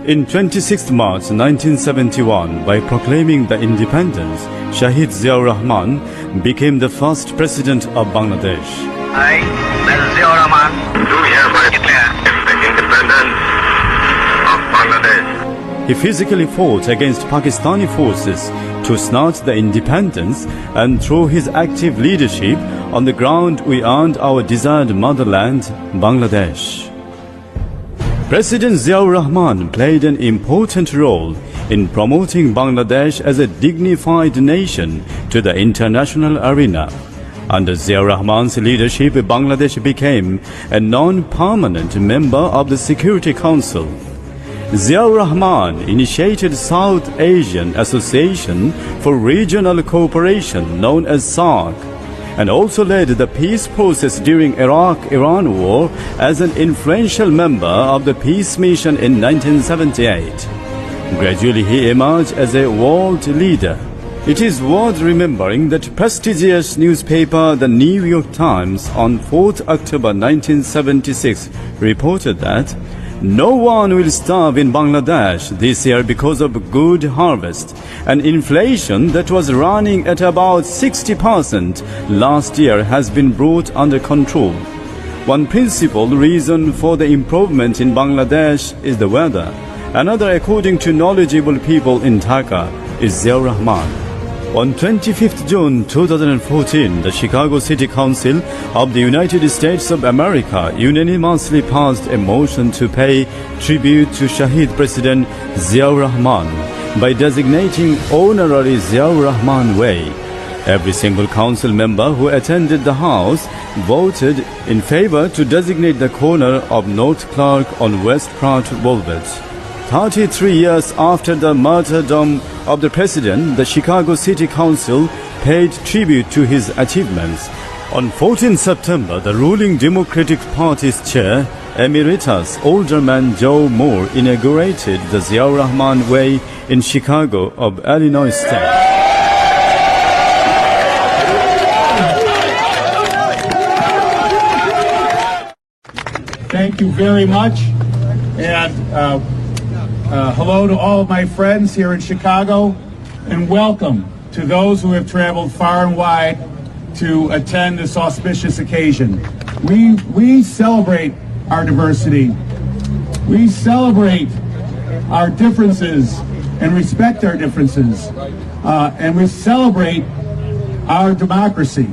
In 26 March 1971, by proclaiming the independence, Shahid Ziaur Rahman became the first president of Bangladesh. I, ziaur Rahman, do hereby declare the independence of Bangladesh. He physically fought against Pakistani forces to snatch the independence, and through his active leadership on the ground we earned our desired motherland, Bangladesh. President Ziaur Rahman played an important role in promoting Bangladesh as a dignified nation to the international arena. Under Ziaur Rahman's leadership, Bangladesh became a non-permanent member of the Security Council. Ziaur Rahman initiated South Asian Association for Regional Cooperation, known as SAARC, and also led the peace process during Iraq-Iran war as an influential member of the peace mission in 1978. Gradually he emerged as a world leader. It is worth remembering that prestigious newspaper The New York Times on 4th October 1976 reported that no one will starve in Bangladesh this year because of good harvest, and inflation that was running at about 60% last year has been brought under control. One principal reason for the improvement in Bangladesh is the weather. Another, according to knowledgeable people in Dhaka, is Ziaur Rahman. On 25th June 2014, the Chicago City Council of the United States of America unanimously passed a motion to pay tribute to Shahid President Ziaur Rahman by designating honorary Ziaur Rahman Way. Every single council member who attended the House voted in favor to designate the corner of North Clark on West Pratt Boulevard. 33 years after the martyrdom of the president, the Chicago City Council paid tribute to his achievements. On 14 September, the ruling Democratic Party's chair, Emeritus Alderman Joe Moore, inaugurated the Ziaur Rahman Way in Chicago of Illinois State. Thank you very much, and hello to all of my friends here in Chicago, and welcome to those who have traveled far and wide to attend this auspicious occasion. We celebrate our diversity. We celebrate our differences and respect our differences. And we celebrate our democracy.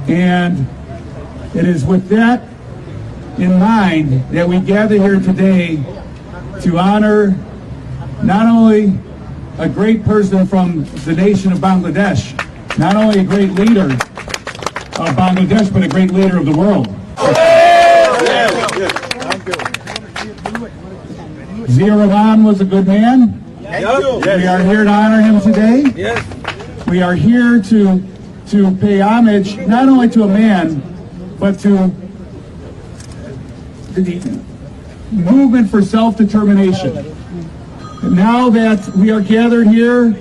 And it is with that in mind that we gather here today to honor not only a great person from the nation of Bangladesh, not only a great leader of Bangladesh, but a great leader of the world. Ziaur Rahman was a good man. We are here to honor him today. We are here to pay homage not only to a man, but to the movement for self-determination. Now that we are gathered here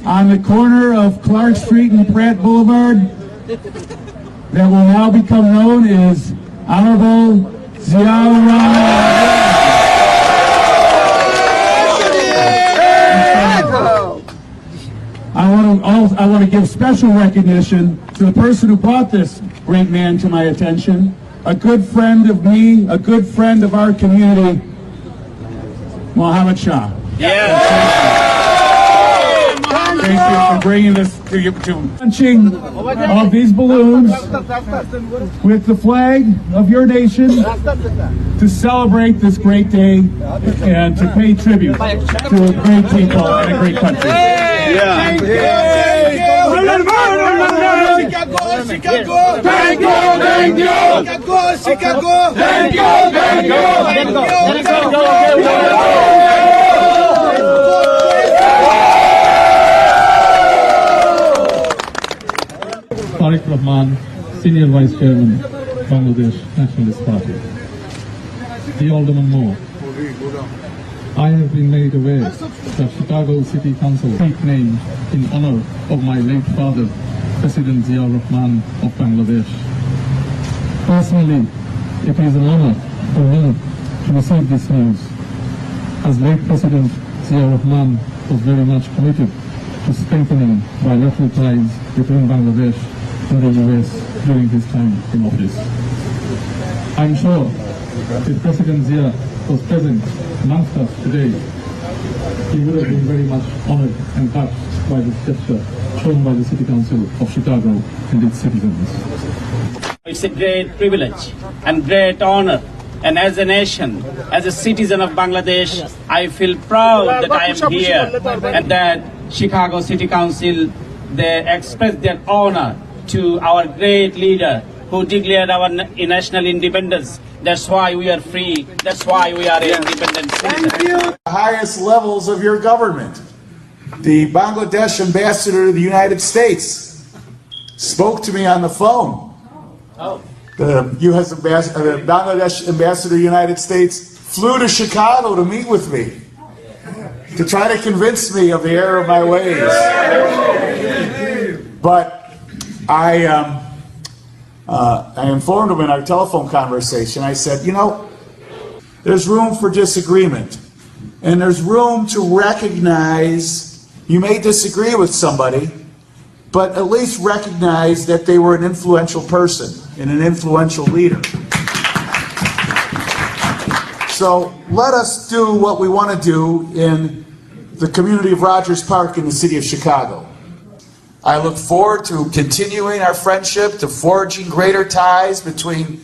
on the corner of Clark Street and Pratt Boulevard, that will now become known as Honorable Ziaur Rahman. I want to give special recognition to the person who brought this great man to my attention, a good friend of me, a good friend of our community, Mohammed Shah. Thank you for bringing this to you, to launching of these balloons with the flag of your nation to celebrate this great day and to pay tribute to a great people and a great country. Thank you. Chicago, thank you, thank you. Chicago, Chicago, thank you, thank you. Tariq Rahman, Senior Vice Chairman, Bangladesh Nationalist Party. The Alderman Moore. I have been made aware that Chicago City Council take name in honor of my late father, President Ziaur Rahman of Bangladesh. Personally, it is an honor for me to receive this news. I as late President Ziaur Rahman was very much committed to strengthening bilateral ties between Bangladesh and the US during his time in office. I'm sure if President Zia was present amongst us today, he would have been very much honored and touched by this gesture shown by the City Council of Chicago and its citizens. It's a great privilege and great honor. And as a nation, as a citizen of Bangladesh, I feel proud that I am here and that Chicago City Council, they express their honor to our great leader who declared our national independence. That's why we are free. That's why we are independent citizens. The highest levels of your government. The Bangladesh ambassador to the United States spoke to me on the phone. The U.S. ambassador, the Bangladesh ambassador to the United States flew to Chicago to meet with me, to try to convince me of the error of my ways. But I informed him in our telephone conversation. I said, you know, there's room for disagreement, and there's room to recognize you may disagree with somebody, but at least recognize that they were an influential person and an influential leader. So let us do what we want to do in the community of Rogers Park in the city of Chicago. I look forward to continuing our friendship, to forging greater ties between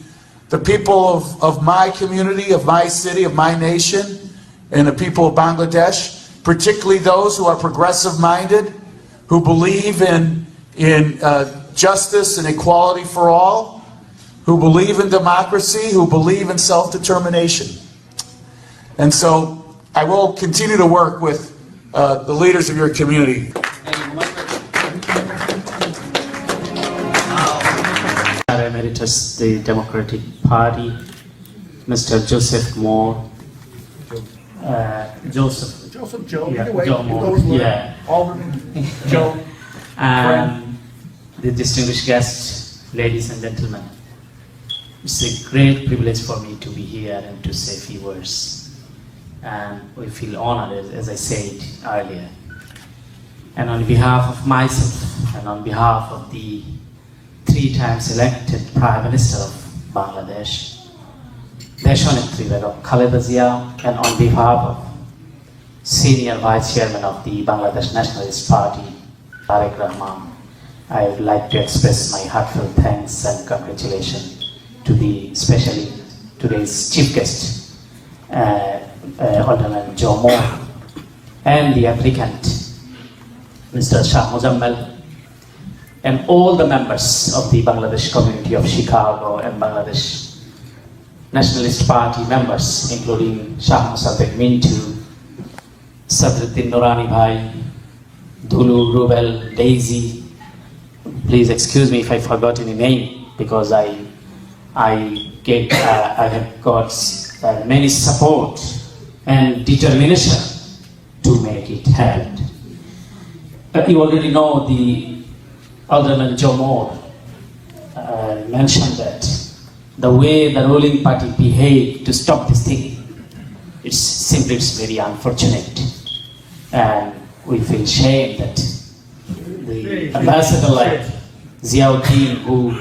the people of my community, of my city, of my nation, and the people of Bangladesh, particularly those who are progressive-minded, who believe in justice and equality for all, who believe in democracy, who believe in self-determination. And so I will continue to work with the leaders of your community. Emeritus, the Democratic Party, Mr. Joseph Moore, Joe, yeah, either way, Joe it Moore, goes with yeah, Alderman Joe. and the distinguished guests, ladies and gentlemen. It's a great privilege for me to be here and to say a few words. And we feel honored, as I said earlier. And on behalf of myself and on behalf of the 3 times elected Prime Minister of Bangladesh, Deshonetri Begum Khaleda Zia, and on behalf of Senior Vice Chairman of the Bangladesh Nationalist Party, Rahman, I would like to express my heartfelt thanks and congratulations to the, especially today's chief guest, Alderman Joe Moore, and the applicant, Mr. Shah Muzammel, and all the members of the Bangladesh community of Chicago and Bangladesh Nationalist Party members, including Shah Musabbek Mintu, Sadruddin Norani Bhai, Dulu, Rubel, Daisy. Please excuse me if I forgot any name, because I have got many support and determination to make it happen. You already know the Alderman Joe Moore mentioned that the way the ruling party behaved to stop this thing, it's very unfortunate. And we feel shame that the ambassador like Ziaur, who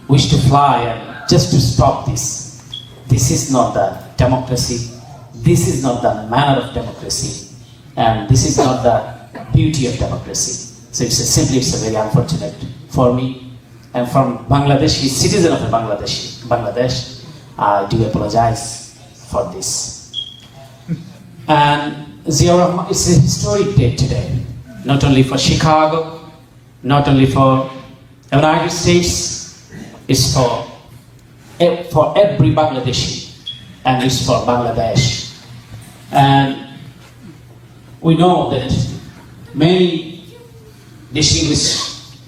wished to fly and just to stop this. This is not the democracy. This is not the manner of democracy. And this is not the beauty of democracy. So it's very unfortunate for me. And from Bangladesh, citizen of Bangladesh, I do apologize for this. And Ziaur Rahman, it's a historic day today, not only for Chicago, not only for the United States, it's for every Bangladeshi, and it's for Bangladesh. And we know that many distinguished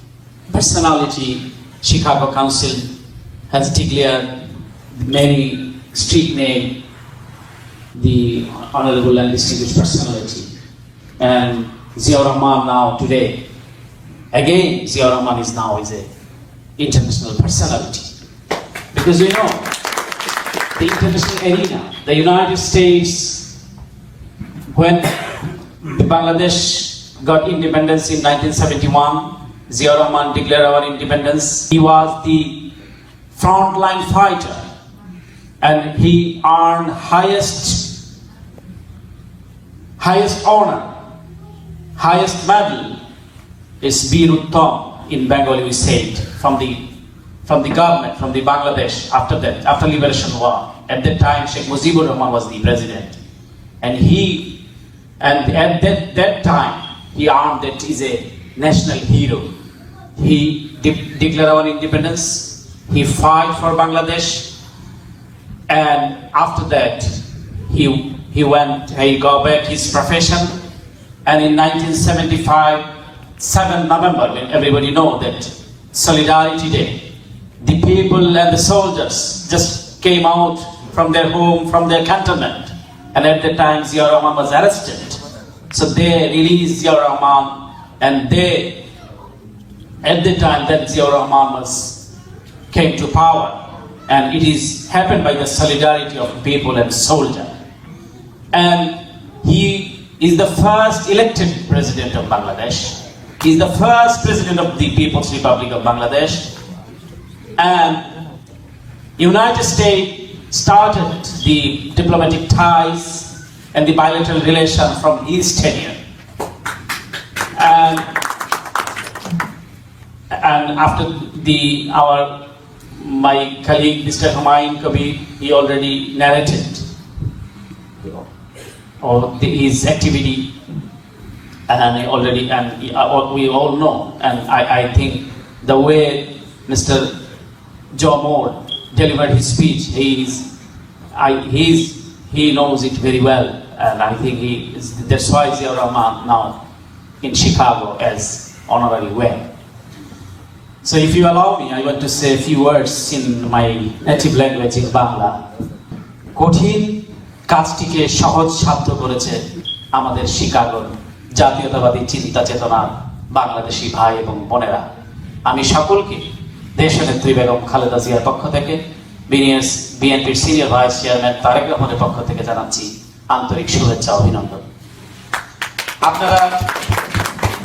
personality, Chicago Council has declared many street name, the honorable and distinguished personality. And Ziaur Rahman now today, again Ziaur Rahman is an international personality. Because the international arena, the United States, When Bangladesh got independence in 1971, Ziaur Rahman declared our independence. He was the frontline fighter and he earned highest honor, highest medal is Bir Uttam. In Bengali we say it, from the government, from the Bangladesh after liberation war. At that time Sheikh Mujibur Rahman was the president, and at that time he earned that is a national hero. He declared our independence, he fought for Bangladesh, and after that he got back his profession, and in 1975 7 November, when everybody know that Solidarity Day, the people and the soldiers just came out from their home, from their cantonment, and at that time Ziaur Rahman was arrested. So they released Ziaur Rahman, and at the time that Ziaur Rahman came to power, and it is happened by the solidarity of people and soldier. And he is the first elected president of Bangladesh. He is the first president of the People's Republic of Bangladesh. And United States started the diplomatic ties and the bilateral relation from his tenure. And after my colleague Mr. Humayun Kabir, he already narrated his activity, and we all know. And I think the way Mr. Jamor delivered his speech, he knows it very well, and I think that's why Ziaur Rahman now in Chicago as honorary way. So if you allow me, I want to say a few words in my native language in Bangla. কঠিন কাজটিকে সহজ সাধ্য করেছে আমাদের শিকাগোর জাতীয়তাবাদী চিন্তা চেতনার বাংলাদেশি ভাই এবং বোনেরা। আমি সকলকে দেশনেত্রী বেগম খালেদা জিয়ার পক্ষ থেকে, বিএনপির সিনিয়র ভাইস চেয়ারম্যান তারেক রহমানের পক্ষ থেকে জানাচ্ছি আন্তরিক শুভেচ্ছা, অভিনন্দন। আপনারা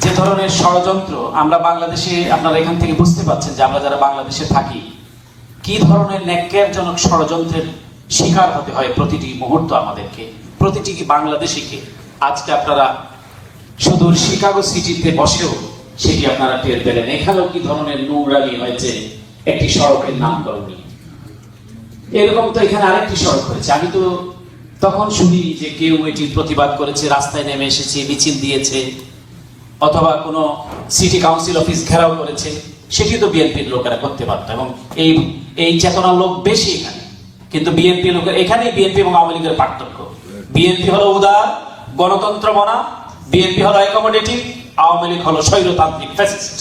যে ধরনের ষড়যন্ত্র আমরা বাংলাদেশে, আপনারা এখান থেকে বুঝতে পারছেন যে আমরা যারা বাংলাদেশে থাকি কি ধরনের ন্যাক্কারজনক ষড়যন্ত্রের শিকার হতে হয় প্রতিটি মুহূর্ত আমাদেরকে, প্রতিটি বাংলাদেশিকে। আজকে আপনারা সুদূর শিকাগো সিটিতে বসেও সেটি আপনারা টের পেলেন। এখানেও কি ধরনের নোংরামি হয়েছে একটি সড়কের নামকরণ নিয়ে। এরকম তো এখানে আরেকটি সড়ক হয়েছে, আমি তো তখন শুনি যে কেউ এটির প্রতিবাদ করেছে, রাস্তায় নেমে এসেছে, মিছিল দিয়েছে, অথবা কোনো সিটি কাউন্সিল অফিস ঘেরাও করেছে। সেটি তো বিএনপির লোকেরা করতে পারত, এবং এই চেতনার লোক বেশি এখানে। কিন্তু বিএনপি লোকের এখানেই বিএনপি এবং আওয়ামী লীগের পার্থক্য। বিএনপি হলো উদার গণতন্ত্র মনা, বিএনপি হলো অ্যাকোমোডেটিভ, আওয়ামী লীগ হলো স্বৈরতান্ত্রিক ফ্যাসিস্ট।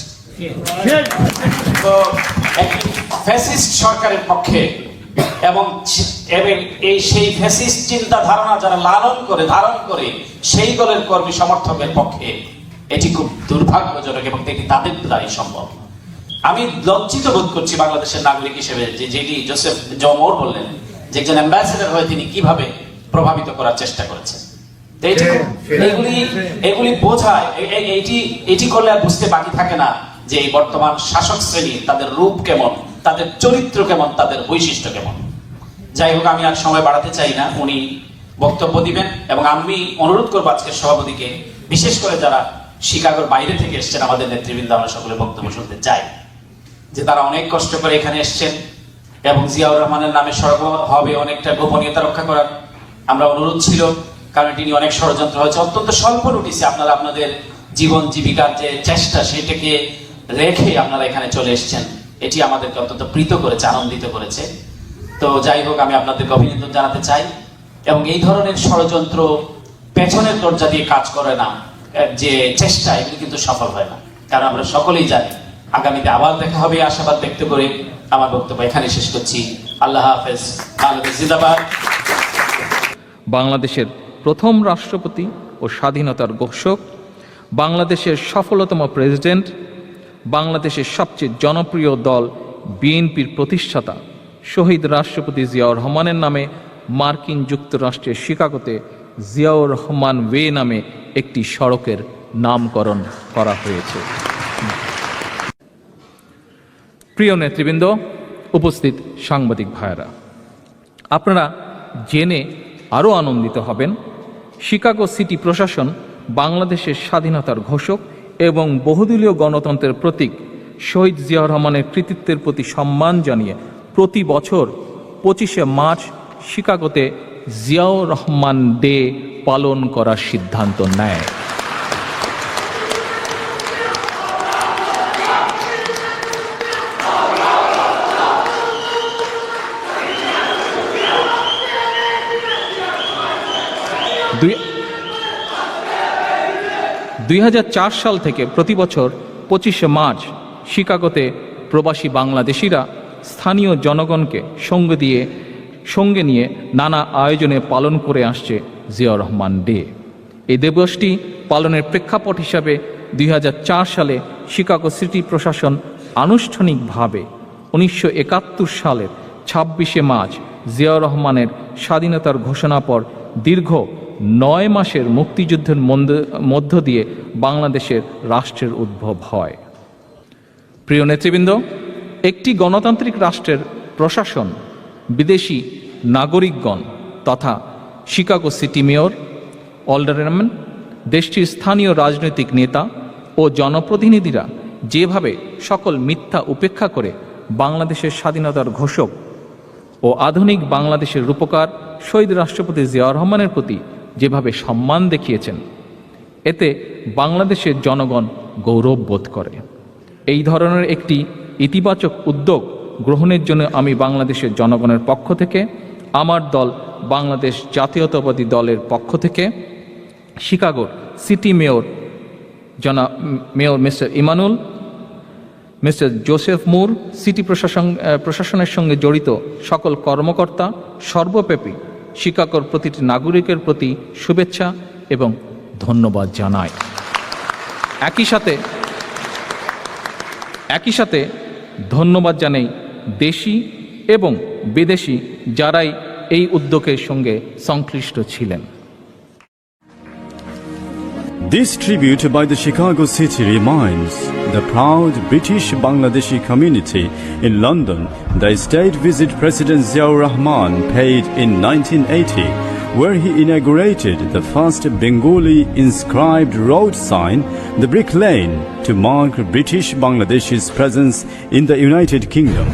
তো একটি ফ্যাসিস্ট সরকারের পক্ষে এবং সেই ফ্যাসিস্ট চিন্তা ধারণা যারা লালন করে ধারণ করে সেই দলের কর্মী সমর্থকের পক্ষে এটি খুব দুর্ভাগ্যজনক, এবং এটি তাদের দ্বারাই সম্ভব। আমি লজ্জিত বোধ করছি বাংলাদেশের নাগরিক হিসেবে যে যেটি জোসেফ জমোর বললেন যে একজন অ্যাম্বাসেডর হয়ে তিনি কিভাবে প্রভাবিত করার চেষ্টা করেছেন। এগুলি বোঝায়, এটি করলে আর বুঝতে বাকি থাকে না যে এই বর্তমান শাসক শ্রেণী তাদের রূপ কেমন, তাদের চরিত্র কেমন, তাদের বৈশিষ্ট্য কেমন। যাই হোক, আমি আর সময় বাড়াতে চাই না, উনি বক্তব্য দিবেন। এবং আমি অনুরোধ করবো আজকের সভাপতিকে, বিশেষ করে যারা শিকাগোর বাইরে থেকে এসছেন আমাদের নেতৃবৃন্দ, আমরা সকলে বক্তব্য শুনতে চাই, যে তারা অনেক কষ্ট করে এখানে এসছেন এবং জিয়াউর রহমানের নামে সড়ক হবে অনেকটা গোপনীয়তা রক্ষা করার আমরা অনুরোধ ছিল, কারণ এটি নিয়ে অনেক ষড়যন্ত্র হয়েছে। অত্যন্ত স্বল্প নোটিসে আপনারা আপনাদের জীবন জীবিকার যে চেষ্টা সেটাকে রেখে আপনারা এখানে চলে এসছেন, এটি আমাদেরকে অত্যন্ত প্রীত করেছে, আনন্দিত করেছে। তো যাই হোক, আমি আপনাদেরকে অভিনন্দন জানাতে চাই। এবং এই ধরনের ষড়যন্ত্র পেছনের দরজা দিয়ে কাজ করে না, যে চেষ্টা, এগুলি কিন্তু সফল হয় না, কারণ আমরা সকলেই জানি আগামীতে আবার দেখা হবে। আশাবাদ ব্যক্ত করে আমার বক্তব্য এখানে শেষ করছি। আল্লাহ হাফেজ। বাংলাদেশ জিন্দাবাদ। বাংলাদেশের প্রথম রাষ্ট্রপতি ও স্বাধীনতার ঘোষক, বাংলাদেশের সফলতম প্রেসিডেন্ট, বাংলাদেশের সবচেয়ে জনপ্রিয় দল বিএনপির প্রতিষ্ঠাতা শহীদ রাষ্ট্রপতি জিয়াউর রহমানের নামে মার্কিন যুক্তরাষ্ট্রের শিকাগোতে জিয়াউর রহমান ওয়ে নামে একটি সড়কের নামকরণ করা হয়েছে। প্রিয় নেতৃবৃন্দ, উপস্থিত সাংবাদিক ভাইয়েরা, আপনারা জেনে আরও আনন্দিত হবেন, শিকাগো সিটি প্রশাসন বাংলাদেশের স্বাধীনতার ঘোষক এবং বহুদলীয় গণতন্ত্রের প্রতীক শহীদ জিয়াউর রহমানের কৃতিত্বের প্রতি সম্মান জানিয়ে প্রতি বছর 25শে মার্চ শিকাগোতে জিয়াউর রহমান ডে পালন করার সিদ্ধান্ত নেয়। দুই 2004 সাল থেকে প্রতি বছর 25শে মার্চ শিকাগোতে প্রবাসী বাংলাদেশিরা স্থানীয় জনগণকে সঙ্গে নিয়ে নানা আয়োজনে পালন করে আসছে জিয়াউর রহমান ডে। এই দিবসটি পালনের প্রেক্ষাপট হিসাবে 2004 সালে শিকাগো সিটি প্রশাসন আনুষ্ঠানিকভাবে 1971 সালের 26শে মার্চ জিয়াউর রহমানের স্বাধীনতার ঘোষণার পর দীর্ঘ 9 মাসের মুক্তিযুদ্ধের মধ্য দিয়ে বাংলাদেশের রাষ্ট্রের উদ্ভব হয়। প্রিয় নেতৃবৃন্দ, একটি গণতান্ত্রিক রাষ্ট্রের প্রশাসন বিদেশি নাগরিকগণ তথা শিকাগো সিটি মেয়র, অলডারম্যান, দেশটির স্থানীয় রাজনৈতিক নেতা ও জনপ্রতিনিধিরা যেভাবে সকল মিথ্যা উপেক্ষা করে বাংলাদেশের স্বাধীনতার ঘোষক ও আধুনিক বাংলাদেশের রূপকার শহীদ রাষ্ট্রপতি জিয়াউর রহমানের প্রতি যেভাবে সম্মান দেখিয়েছেন, এতে বাংলাদেশের জনগণ গৌরব বোধ করে। এই ধরনের একটি ইতিবাচক উদ্যোগ গ্রহণের জন্য আমি বাংলাদেশের জনগণের পক্ষ থেকে, আমার দল বাংলাদেশ জাতীয়তাবাদী দলের পক্ষ থেকে শিকাগোর city mayor mister Emanuel, mister Joseph Moore, city প্রশাসনের সঙ্গে জড়িত সকল কর্মকর্তা, সর্বব্যাপী শিকাগোর প্রতিটি নাগরিকের প্রতি শুভেচ্ছা এবং ধন্যবাদ জানাই। একই সাথে ধন্যবাদ জানাই দেশি এবং বিদেশি যারাই এই উদ্যোগের সঙ্গে সংশ্লিষ্ট ছিলেন। This tribute by the Chicago City reminds the proud British Bangladeshi community in London the state visit President Ziaur Rahman paid in 1980, where he inaugurated the first Bengali inscribed road sign, the Brick Lane, to mark British Bangladesh's presence in the United Kingdom.